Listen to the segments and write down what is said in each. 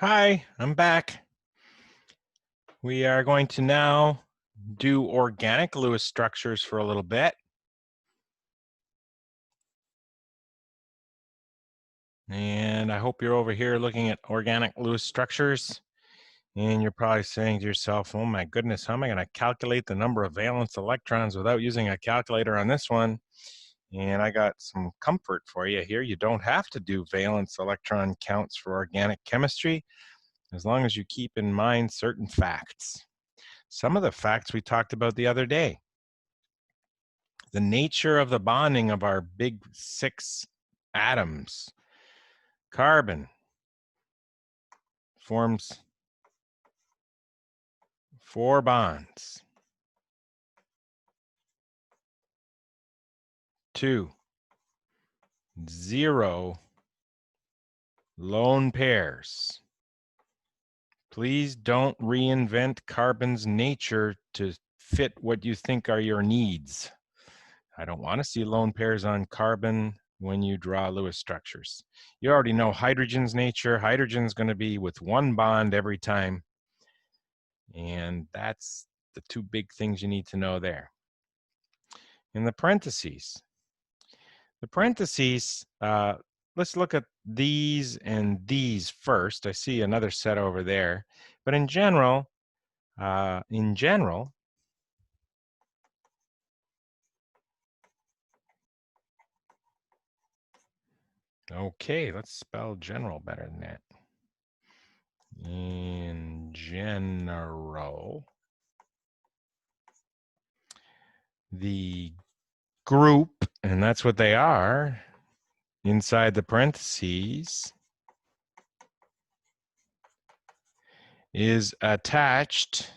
Hi, I'm back. We are going to now do organic Lewis structures for a little bit. And I hope you're over here looking at organic Lewis structures. And you're probably saying to yourself, oh my goodness, how am I going to calculate the number of valence electrons without using a calculator on this one? And I got some comfort for you here. You don't have to do valence electron counts for organic chemistry, as long as you keep in mind certain facts. Some of the facts we talked about the other day. The nature of the bonding of our big 6 atoms. Carbon forms 4 bonds. 2, 0 lone pairs. Please don't reinvent carbon's nature to fit what you think are your needs. I don't want to see lone pairs on carbon when you draw Lewis structures. You already know hydrogen's nature. Hydrogen's going to be with 1 bond every time. And that's the 2 big things you need to know there. In the parentheses, let's look at these and these first. I see another set over there. But in general, okay, let's spell general better than that. In general, the group, and that's what they are, inside the parentheses, is attached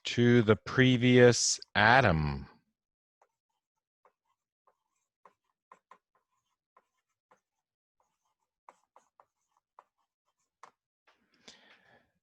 to the previous atom.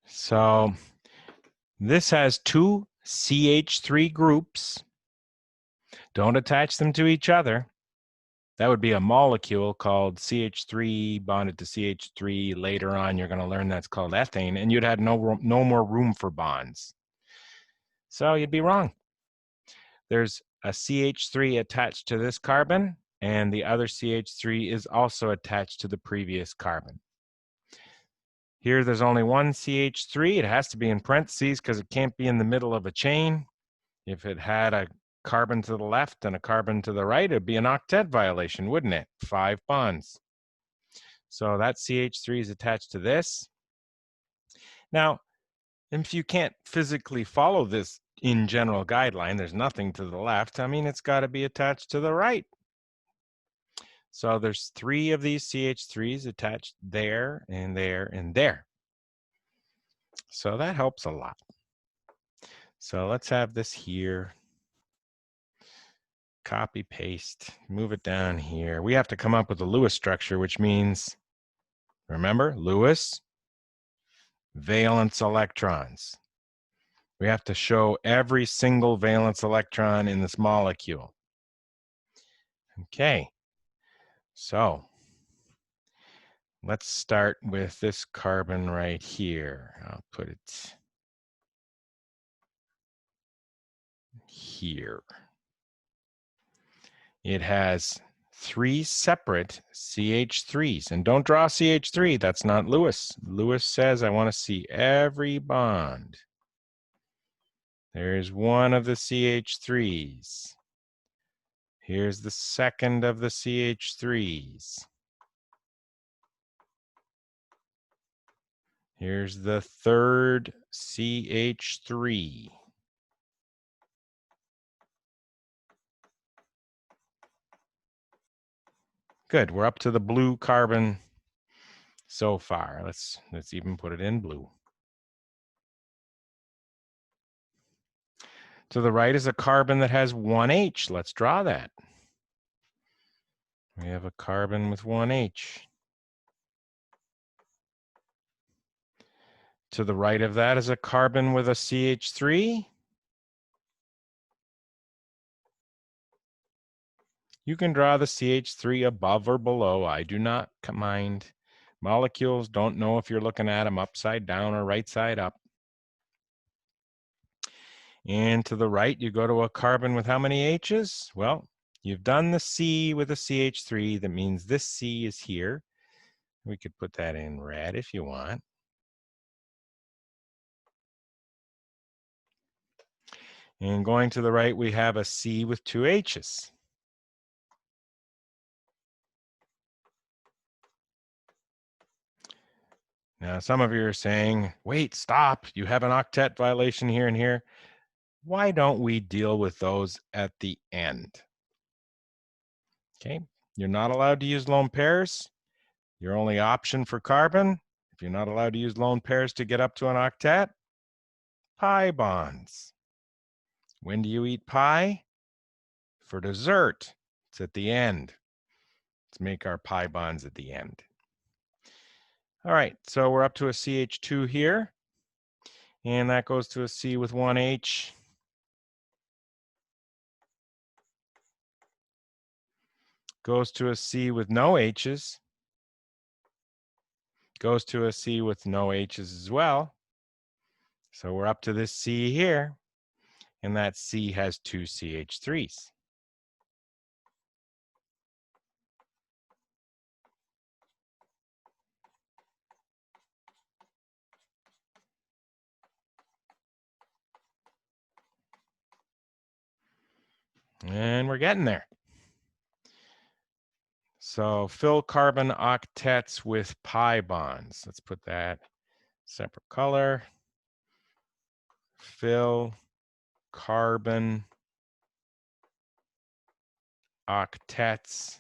So this has 2 CH3 groups. Don't attach them to each other. That would be a molecule called CH3 bonded to CH3. Later on, you're going to learn that's called ethane, and you'd have no more room for bonds. So you'd be wrong. There's a CH3 attached to this carbon, and the other CH3 is also attached to the previous carbon. Here, there's only 1 CH3. It has to be in parentheses because it can't be in the middle of a chain. If it had a carbon to the left and a carbon to the right, it'd be an octet violation, wouldn't it? 5 bonds. So that CH3 is attached to this. Now, if you can't physically follow this in general guideline, there's nothing to the left. I mean, it's got to be attached to the right. So there's 3 of these CH3s attached there and there and there. So that helps a lot. So let's have this here. Copy, paste, move it down here. We have to come up with a Lewis structure, which means, remember, Lewis, valence electrons. We have to show every single valence electron in this molecule. Okay, so let's start with this carbon right here. I'll put it here. It has 3 separate CH3s. And don't draw CH3, that's not Lewis. Lewis says I want to see every bond. There's 1 of the CH3s. Here's the second of the CH3s. Here's the third CH3. Good, we're up to the blue carbon so far. Let's even put it in blue. To the right is a carbon that has 1H. Let's draw that. We have a carbon with 1H. To the right of that is a carbon with a CH3. You can draw the CH3 above or below. I do not mind. Molecules don't know if you're looking at them upside down or right side up. And to the right, you go to a carbon with how many H's? Well, you've done the C with a CH3. That means this C is here. We could put that in red if you want. And going to the right, we have a C with 2 H's. Now, some of you are saying, wait, stop. You have an octet violation here and here. Why don't we deal with those at the end? Okay, you're not allowed to use lone pairs. Your only option for carbon, if you're not allowed to use lone pairs to get up to an octet, pi bonds. When do you eat pie? For dessert. It's at the end. Let's make our pi bonds at the end. All right, so we're up to a CH2 here, and that goes to a C with 1 H. Goes to a C with no H's. Goes to a C with no H's as well. So we're up to this C here, and that C has 2 CH3s. And we're getting there. So fill carbon octets with pi bonds. Let's put that separate color. Fill carbon octets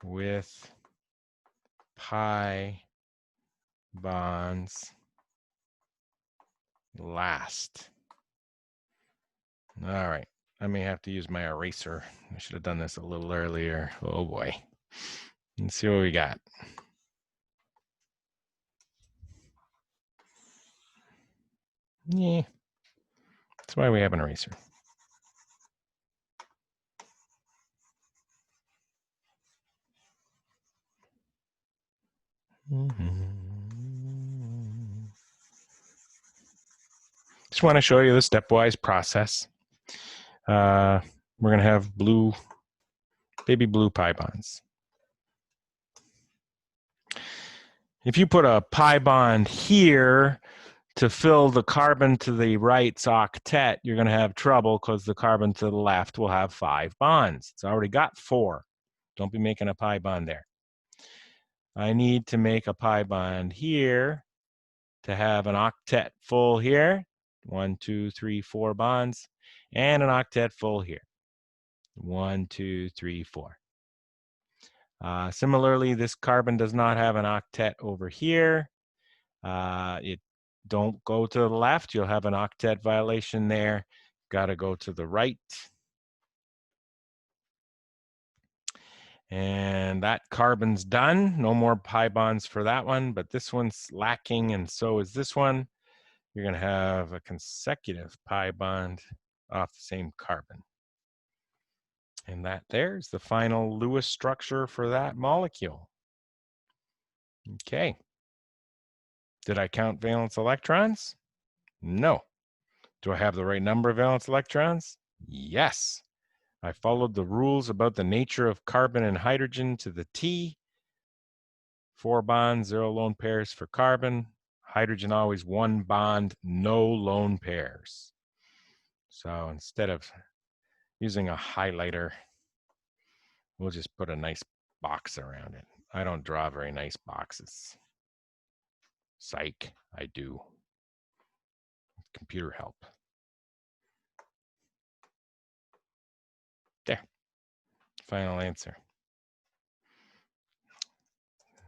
with pi bonds last. All right, I may have to use my eraser. I should have done this a little earlier. Oh boy. Let's see what we got. Yeah, that's why we have an eraser. Just want to show you the stepwise process. We're going to have baby blue pi bonds. If you put a pi bond here to fill the carbon to the right's octet, you're going to have trouble because the carbon to the left will have 5 bonds. It's already got 4. Don't be making a pi bond there. I need to make a pi bond here to have an octet full here. 1, 2, 3, 4 bonds. And an octet full here. 1, 2, 3, 4. Similarly, this carbon does not have an octet over here. It don't go to the left. You'll have an octet violation there. Got to go to the right. And that carbon's done. No more pi bonds for that one, but this one's lacking, and so is this one. You're going to have a consecutive pi bond off the same carbon. And that there's the final Lewis structure for that molecule. Okay. Did I count valence electrons? No. Do I have the right number of valence electrons? Yes. I followed the rules about the nature of carbon and hydrogen to the T. 4 bonds, 0 lone pairs for carbon. Hydrogen always 1 bond, no lone pairs. So instead of using a highlighter, we'll just put a nice box around it. I don't draw very nice boxes. Psych, I do. Computer help. There. Final answer.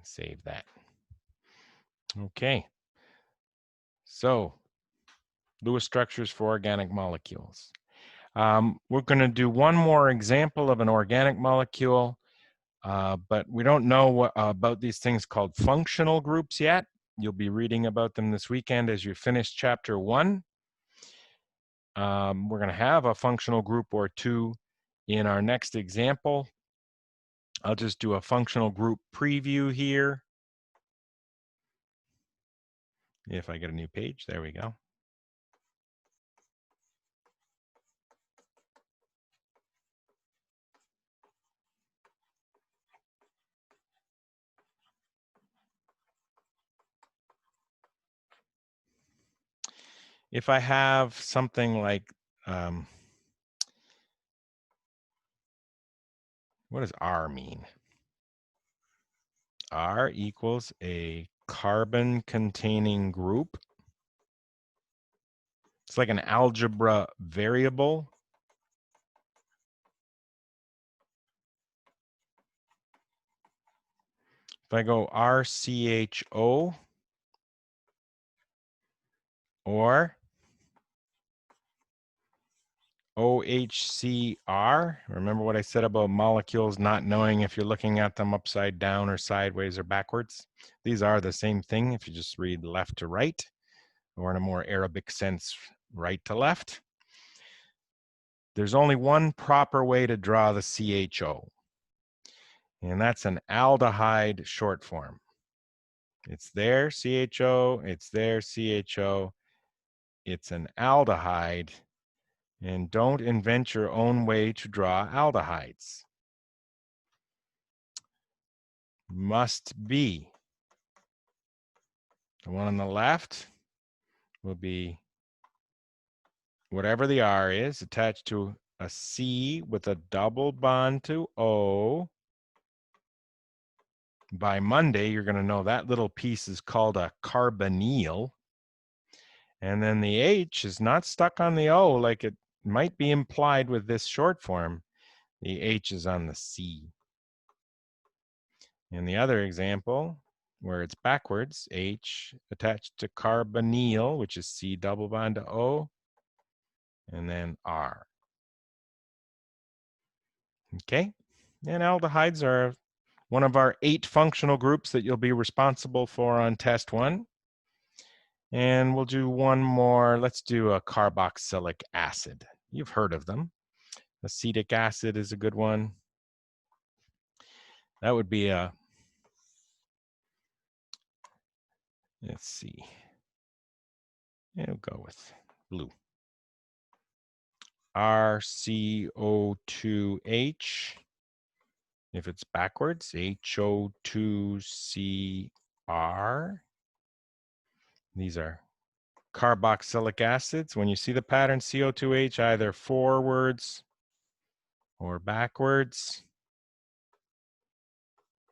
Save that. Okay. So, Lewis structures for organic molecules. We're going to do one more example of an organic molecule, but we don't know about these things called functional groups yet. You'll be reading about them this weekend as you finish chapter 1. We're going to have a functional group or two In our next example, I'll just do a functional group preview here. If I get a new page, there we go. If I have something like, what does R mean? R equals a carbon containing group. It's like an algebra variable. If I go RCHO or OHCR, remember what I said about molecules not knowing if you're looking at them upside down or sideways or backwards? These are the same thing if you just read left to right, or in a more Arabic sense, right to left. There's only one proper way to draw the CHO, and that's an aldehyde short form. It's there, CHO, it's there, CHO. It's an aldehyde. And don't invent your own way to draw aldehydes. Must be. The one on the left will be whatever the R is attached to a C with a double bond to O. By Monday, you're going to know that little piece is called a carbonyl. And then the H is not stuck on the O like it might be implied with this short form. The H is on the C. In the other example, where it's backwards, H attached to carbonyl, which is C double bond to O, and then R. Okay, and aldehydes are one of our 8 functional groups that you'll be responsible for on test 1. And we'll do one more. Let's do a carboxylic acid. You've heard of them. Acetic acid is a good one. That would be a, let's see. We'll go with blue. RCO2H. If it's backwards, HO2CR. These are carboxylic acids. When you see the pattern CO2H, either forwards or backwards,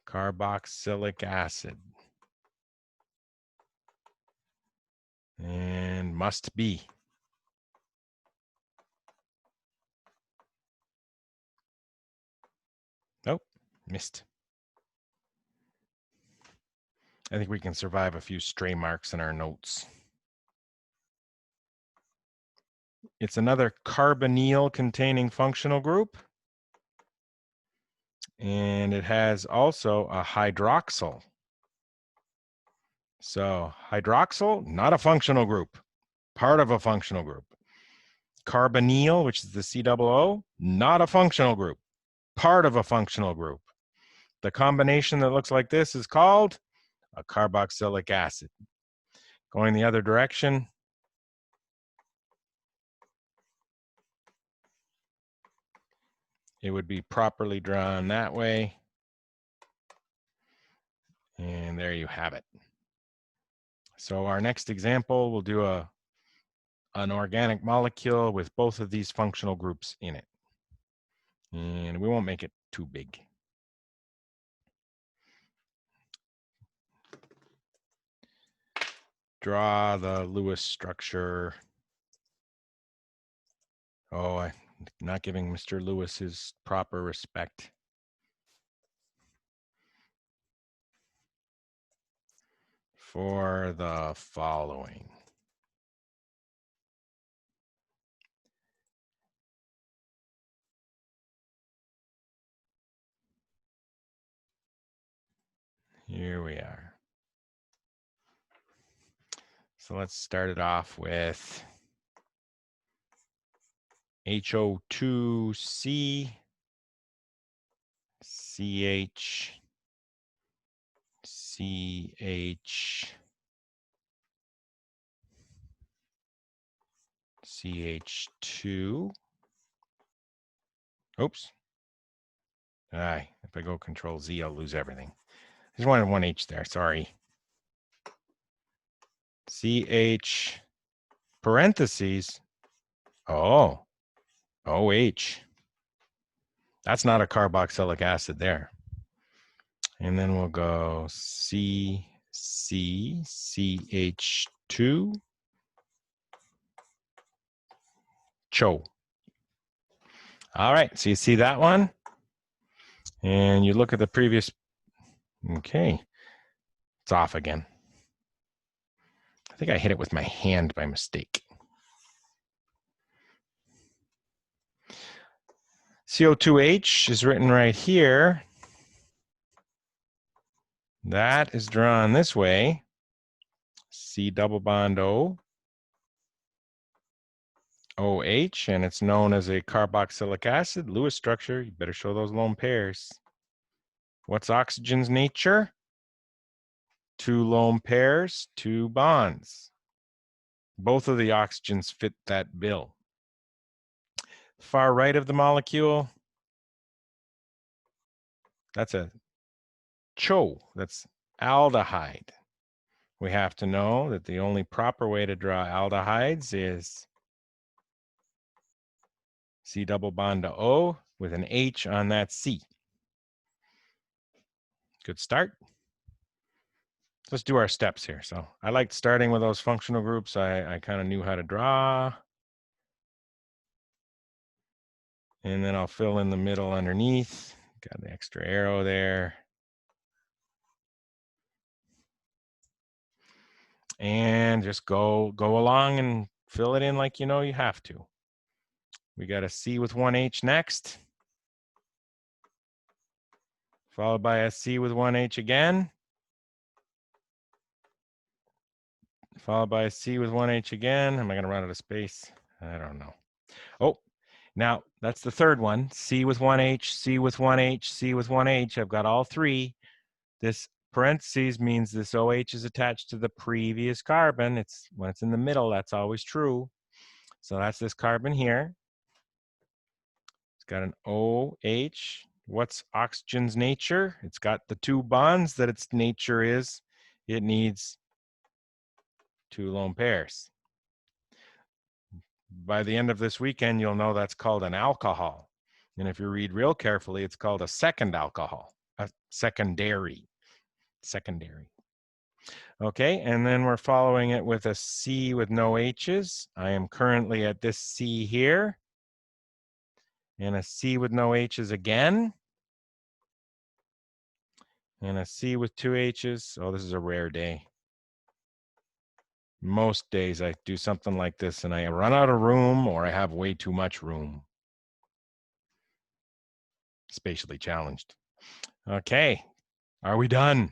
carboxylic acid. And must be. Nope, missed. I think we can survive a few stray marks in our notes. It's another carbonyl containing functional group. And it has also a hydroxyl. So hydroxyl, not a functional group, part of a functional group. Carbonyl, which is the COO, not a functional group, part of a functional group. The combination that looks like this is called a carboxylic acid. Going the other direction, it would be properly drawn that way. And there you have it. So our next example, we'll do an organic molecule with both of these functional groups in it. And we won't make it too big. Draw the Lewis structure. Oh, I'm not giving Mr. Lewis his proper respect. For the following. Here we are. So let's start it off with HO2C CH, CH2. Oops. If I go Control Z, I'll lose everything. I just wanted one H there, sorry. CH parentheses. Oh, OH. That's not a carboxylic acid there. And then we'll go CH2. CHO. All right, so you see that one? And you look at the previous, okay, it's off again. I think I hit it with my hand by mistake. CO2H is written right here. That is drawn this way. C double bond O, OH, and it's known as a carboxylic acid. Lewis structure, you better show those lone pairs. What's oxygen's nature? 2 lone pairs, 2 bonds. Both of the oxygens fit that bill. Far right of the molecule, that's a CHO, that's aldehyde. We have to know that the only proper way to draw aldehydes is C double bond to O with an H on that C. Good start. Let's do our steps here. So I liked starting with those functional groups. I kind of knew how to draw. And then I'll fill in the middle underneath. Got the extra arrow there. And just go along and fill it in like you know you have to. We got a C with one H next. Followed by a C with one H again. Followed by a C with one H again. Am I going to run out of space? I don't know. Oh, now that's the third one. C with one H, C with one H, C with one H. I've got all three. This parentheses means this OH is attached to the previous carbon. It's when it's in the middle, that's always true. So that's this carbon here. It's got an OH. What's oxygen's nature? It's got the 2 bonds that its nature is. It needs 2 lone pairs. By the end of this weekend, you'll know that's called an alcohol. And if you read real carefully, it's called a second alcohol, a secondary. Okay, and then we're following it with a C with no H's. I am currently at this C here. And a C with no H's again. And a C with 2 H's. Oh, this is a rare day. Most days I do something like this and I run out of room or I have way too much room. Spatially challenged. Okay, are we done?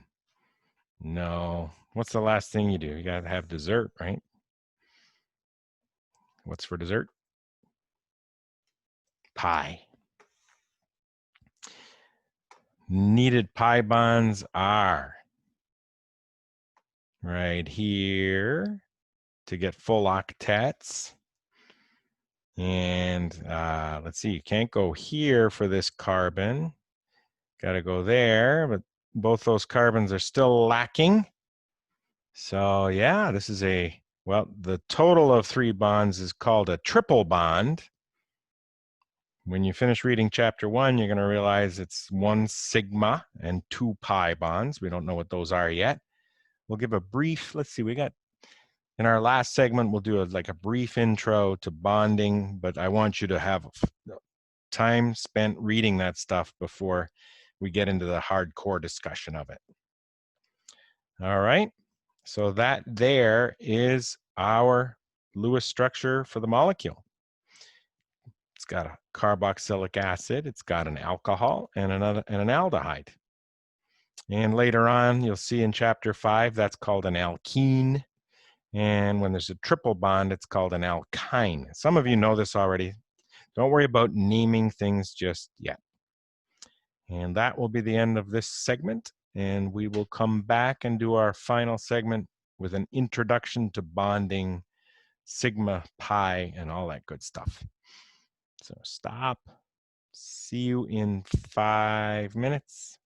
No. What's the last thing you do? You gotta have dessert, right? What's for dessert? Pie. Needed pi bonds are right here to get full octets. And let's see, you can't go here for this carbon. Got to go there, but both those carbons are still lacking. So yeah, this is well, the total of 3 bonds is called a triple bond. When you finish reading chapter 1, you're going to realize it's 1 sigma and 2 pi bonds. We don't know what those are yet. We'll give a brief, let's see, we got, in our last segment, we'll do like a brief intro to bonding, but I want you to have time spent reading that stuff before we get into the hardcore discussion of it. All right, so that there is our Lewis structure for the molecule. It's got a carboxylic acid, it's got an alcohol, and an aldehyde. And later on, you'll see in chapter 5, that's called an alkene. And when there's a triple bond, it's called an alkyne. Some of you know this already. Don't worry about naming things just yet. And that will be the end of this segment. And we will come back and do our final segment with an introduction to bonding, sigma, pi, and all that good stuff. So stop. See you in 5 minutes.